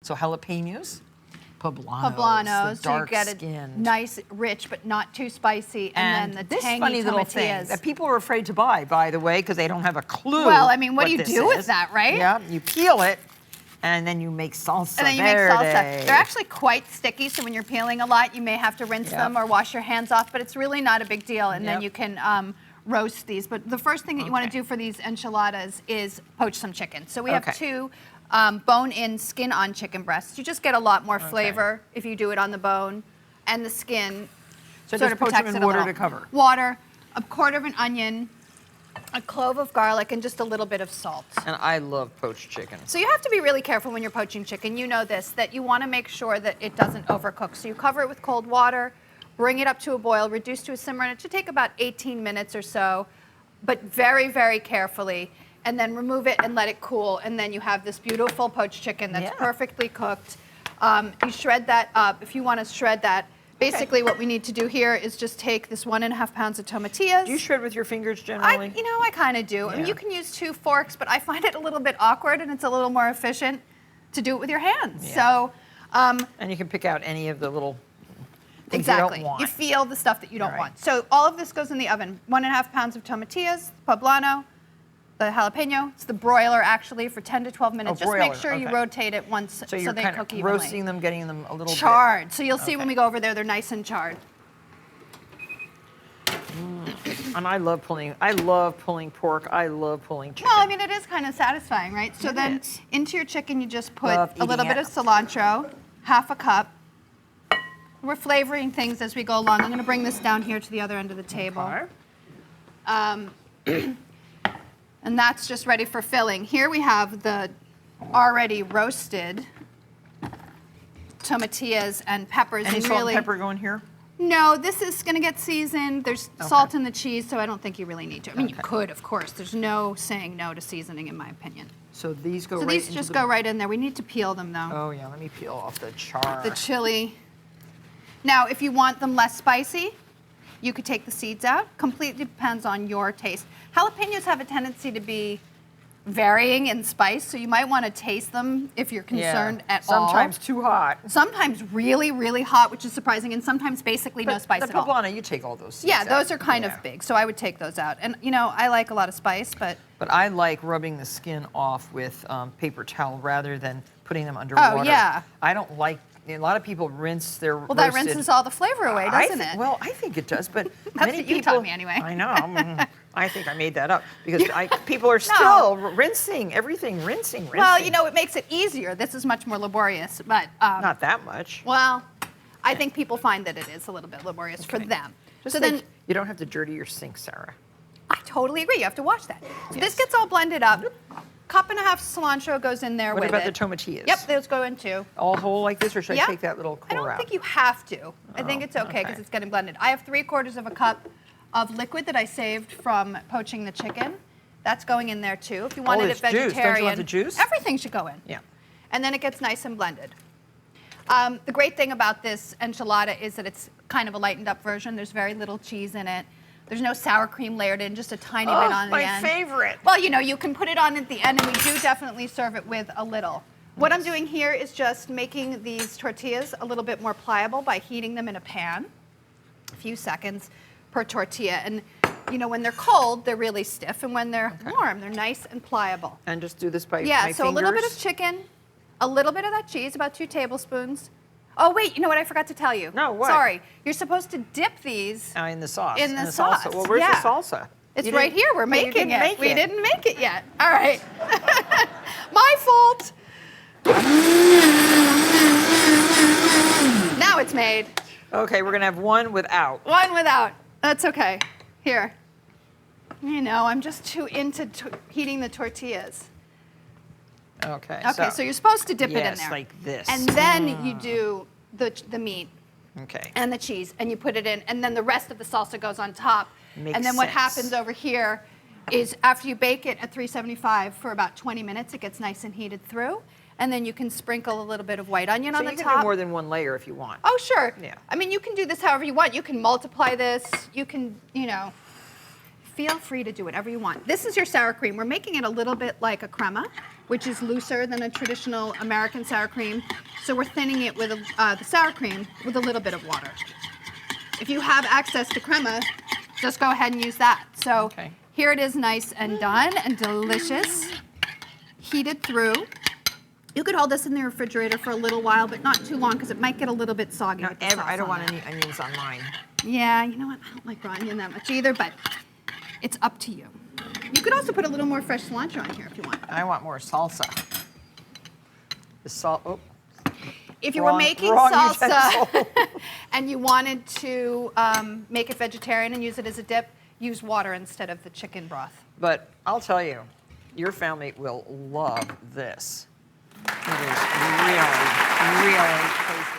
So jalapenos, poblanos, the dark so you get skin. it nice, rich, but not too spicy, and then the this tangy funny little thing tomatillas. that people are afraid to buy, by the way, because they don't have a clue. Well, I mean, what do you this do with is. that, right? Yeah, you peel it, and then you make salsa. And then you make salsa. They're actually quite sticky, so when you're peeling a lot, you may have to rinse them or wash your hands off, but it's really not a big deal, and then you can roast these. But the first thing that you want to do for these enchiladas is poach some chicken. So we have two bone-in, skin-on chicken breasts. You just get a lot more flavor if you do it on the bone, and the skin so sort of poach protects them in it water a little. to cover. Water, a quarter of an onion, a clove of garlic, and just a little bit of salt. And I love poached chicken. So you have to be really careful when you're poaching chicken. You know this, that you want to make sure that it doesn't overcook. So you cover it with cold water, bring it up to a boil, reduce to a simmer, and it should take about 18 minutes or so, but very, very carefully, and then remove it and let it cool, and then you have this beautiful poached chicken that's perfectly cooked. You shred that up. If you want to shred that, basically what we need to do here is just take this 1.5 pounds of tomatillas. Do you shred with your fingers generally? I kind of do. I mean, you can use 2 forks, but I find it a little bit awkward, and it's a little more efficient to do it with your hands. Yeah. So, and you can pick out any of the little things exactly. you don't want. You feel the stuff that you don't want. So all of this goes in the oven. 1.5 pounds of tomatillas, poblano, the jalapeno. It's the broiler actually for 10 to 12 minutes. Just make sure you rotate it once so you're they kind cook of evenly. roasting them, getting them a little charred. So you'll see when we go over there, they're nice and charred. And I love pulling pork. I love pulling chicken. Well, I mean, it is kind of satisfying, right? So then into your chicken, you just put a little bit of cilantro, half a cup. We're flavoring things as we go along. I'm going to bring this down here to the other end of the table. Okay. And that's just ready for filling. Here we have the already roasted tomatillas and peppers. Any salt and pepper going here? No, this is going to get seasoned. There's salt in the cheese, so I don't think you really need to. I mean, you could, of course. There's no saying no to seasoning, in my opinion. So these go So right these just go right in there. We need to peel them, though. Oh, yeah. Let me peel off the char. The chili. Now, if you want them less spicy, you could take the seeds out. Completely depends on your taste. Jalapenos have a tendency to be varying in spice, so you might want to taste them if you're concerned at all. Sometimes too hot. Sometimes really, really hot, which is surprising, and sometimes basically no spice at all. The poblano, you take all those seeds out. Those are kind of big, so I would take those out. And, I like a lot of spice, but I like rubbing the skin off with paper towel rather than putting them under water. Oh, yeah. I don't like, a lot of people rinse their Well, that rinses all the flavor away, doesn't it? Well, I think it does, but That's many what people... you taught me anyway. I know. I think I made that up because people are still rinsing everything, rinsing. Well, it makes it easier. This is much more laborious, but... Not that much. Well, I think people find that it is a little bit laborious for them. So then you don't have to dirty your sink, Sarah. I totally agree. You have to wash that. So this gets all blended up. Cup and a half cilantro goes in there with it. What about the tomatillas? Yep, those go in too. All whole like this, or should I take that little core out? I don't think you have to. I think it's okay because it's getting blended. I have 3/4 of a cup of liquid that I saved from poaching the chicken. That's going in there too. If you wanted it vegetarian. Juice. Don't you want the juice? Everything should go in. Yeah. And then it gets nice and blended. The great thing about this enchilada is that it's kind of a lightened up version. There's very little cheese in it. There's no sour cream layered in, just a tiny bit on the end. My favorite. Well, you can put it on at the end, and we do definitely serve it with a little. What I'm doing here is just making these tortillas a little bit more pliable by heating them in a pan, a few seconds per tortilla. And, when they're cold, they're really stiff, and when they're warm, they're nice and pliable. And just do this by my fingers? So a little bit of chicken, a little bit of that cheese, about 2 tablespoons. Oh, wait, you know what I forgot to tell you? No, what? Sorry. You're supposed to dip these in the sauce. In the sauce. Salsa. Well, where's the salsa? It's right here. We're making it. We didn't make it yet. All right. My fault. Now it's made. Okay, we're going to have one without. One without. That's okay. Here. I'm just too into heating the tortillas. Okay, so you're supposed to dip it in there. Yes, like this. And then you do the meat and the cheese, and you put it in, and then the rest of the salsa goes on top. And then what happens over here is after you bake it at 375 for about 20 minutes, it gets nice and heated through, and then you can sprinkle a little bit of white onion on the top. So you can do more than one layer if you want. Oh, sure. Yeah. I mean, you can do this however you want. You can multiply this. You can, feel free to do whatever you want. This is your sour cream. We're making it a little bit like a crema, which is looser than a traditional American sour cream. So we're thinning it with the sour cream with a little bit of water. If you have access to crema, just go ahead and use that. So here it is, nice and done and delicious, heated through. You could hold this in the refrigerator for a little while, but not too long because it might get a little bit soggy. No, with the sauce I don't on want it. any onions on mine. Yeah, you know what? I don't like raw onion that much either, but it's up to you. You could also put a little more fresh cilantro on here if you want. I want more salsa. The salt. Oh. If you were making salsa and you wanted to make it vegetarian and use it as a dip, use water instead of the chicken broth. But I'll tell you, your family will love this. It is really, really tasty.